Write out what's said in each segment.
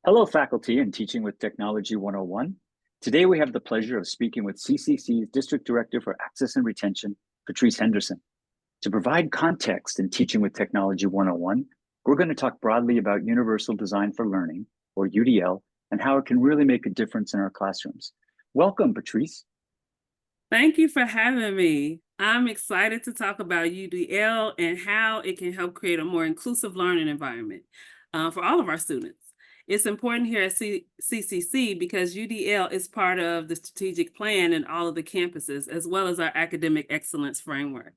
Hello, faculty and Teaching with Technology 101. Today we have the pleasure of speaking with CCC's District Director for Access and Retention, Patrice Henderson. To provide context in Teaching with Technology 101, we're going to talk broadly about Universal Design for Learning, or UDL, and how it can really make a difference in our classrooms. Welcome, Patrice. Thank you for having me. I'm excited to talk about UDL and how it can help create a more inclusive learning environment for all of our students. It's important here at CCC because UDL is part of the strategic plan in all of the campuses, as well as our academic excellence framework.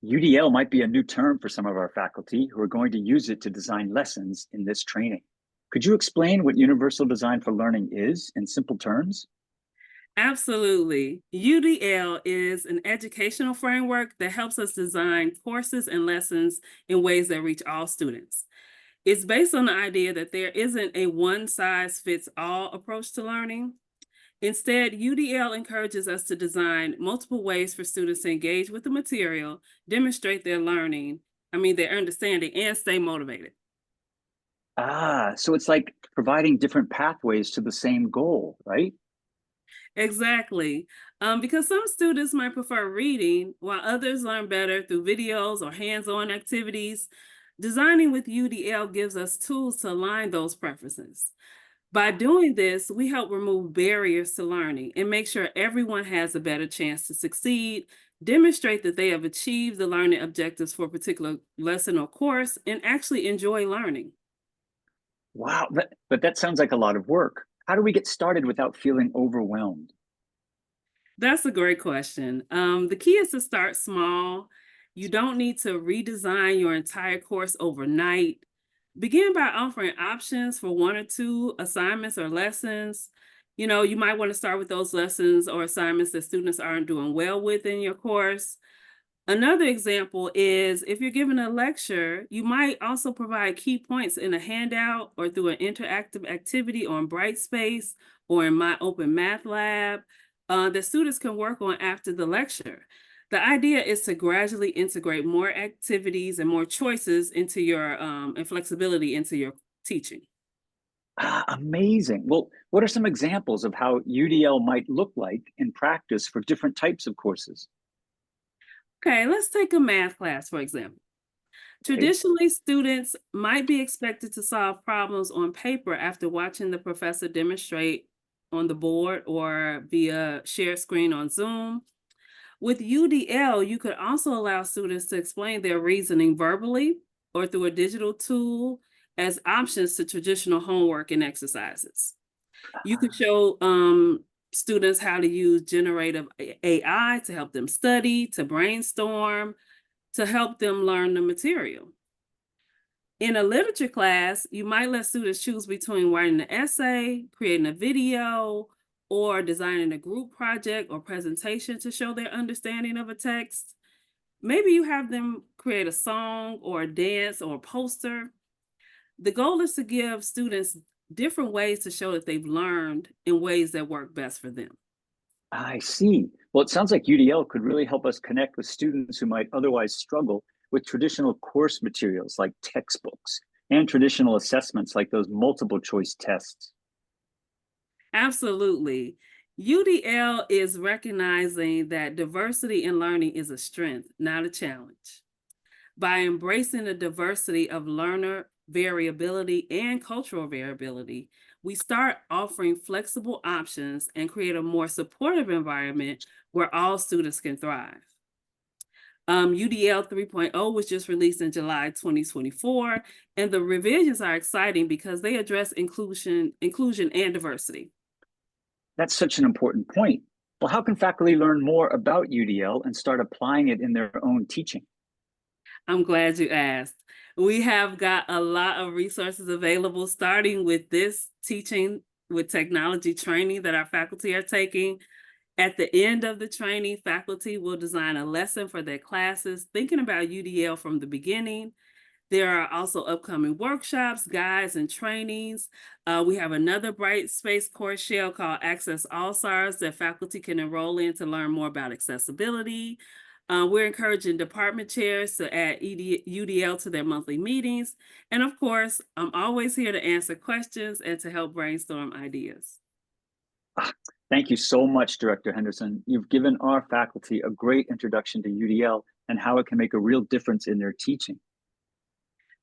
UDL might be a new term for some of our faculty who are going to use it to design lessons in this training. Could you explain what Universal Design for Learning is in simple terms? Absolutely. UDL is an educational framework that helps us design courses and lessons in ways that reach all students. It's based on the idea that there isn't a one-size-fits-all approach to learning. Instead, UDL encourages us to design multiple ways for students to engage with the material, demonstrate their their understanding, and stay motivated. So it's like providing different pathways to the same goal, right? Exactly. Because some students might prefer reading, while others learn better through videos or hands-on activities. Designing with UDL gives us tools to align those preferences. By doing this, we help remove barriers to learning and make sure everyone has a better chance to succeed, demonstrate that they have achieved the learning objectives for a particular lesson or course, and actually enjoy learning. Wow, but that sounds like a lot of work. How do we get started without feeling overwhelmed? That's a great question. The key is to start small. You don't need to redesign your entire course overnight. Begin by offering options for one or two assignments or lessons. You might want to start with those lessons or assignments that students aren't doing well with in your course. Another example is if you're giving a lecture, you might also provide key points in a handout or through an interactive activity on Brightspace or in My Open Math Lab that students can work on after the lecture. The idea is to gradually integrate more activities and more choices into your and flexibility into your teaching. Amazing. Well, what are some examples of how UDL might look like in practice for different types of courses? Okay, let's take a math class, for example. Okay. Traditionally, students might be expected to solve problems on paper after watching the professor demonstrate on the board or via share screen on Zoom. With UDL, you could also allow students to explain their reasoning verbally or through a digital tool as options to traditional homework and exercises. You could show students how to use generative AI to help them study, to brainstorm, to help them learn the material. In a literature class, you might let students choose between writing an essay, creating a video, or designing a group project or presentation to show their understanding of a text. Maybe you have them create a song or a dance or a poster. The goal is to give students different ways to show that they've learned in ways that work best for them. I see. Well, it sounds like UDL could really help us connect with students who might otherwise struggle with traditional course materials like textbooks and traditional assessments like those multiple choice tests. Absolutely. UDL is recognizing that diversity in learning is a strength, not a challenge. By embracing the diversity of learner variability and cultural variability, we start offering flexible options and create a more supportive environment where all students can thrive. UDL 3.0 was just released in July 2024, and the revisions are exciting because they address inclusion and diversity. That's such an important point. Well, how can faculty learn more about UDL and start applying it in their own teaching? I'm glad you asked. We have got a lot of resources available, starting with this teaching with technology training that our faculty are taking. At the end of the training, faculty will design a lesson for their classes, thinking about UDL from the beginning. There are also upcoming workshops, guides, and trainings. We have another Brightspace course shell called Access All Stars that faculty can enroll in to learn more about accessibility. We're encouraging department chairs to add UDL to their monthly meetings. And of course, I'm always here to answer questions and to help brainstorm ideas. Ah, thank you so much, Director Henderson. You've given our faculty a great introduction to UDL and how it can make a real difference in their teaching.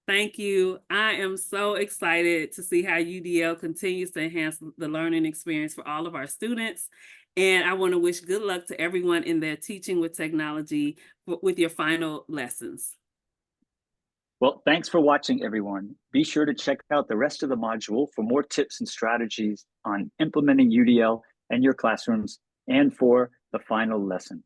Thank you. I am so excited to see how UDL continues to enhance the learning experience for all of our students. And I want to wish good luck to everyone in their teaching with technology with your final lessons. Well, thanks for watching, everyone. Be sure to check out the rest of the module for more tips and strategies on implementing UDL in your classrooms and for the final lesson.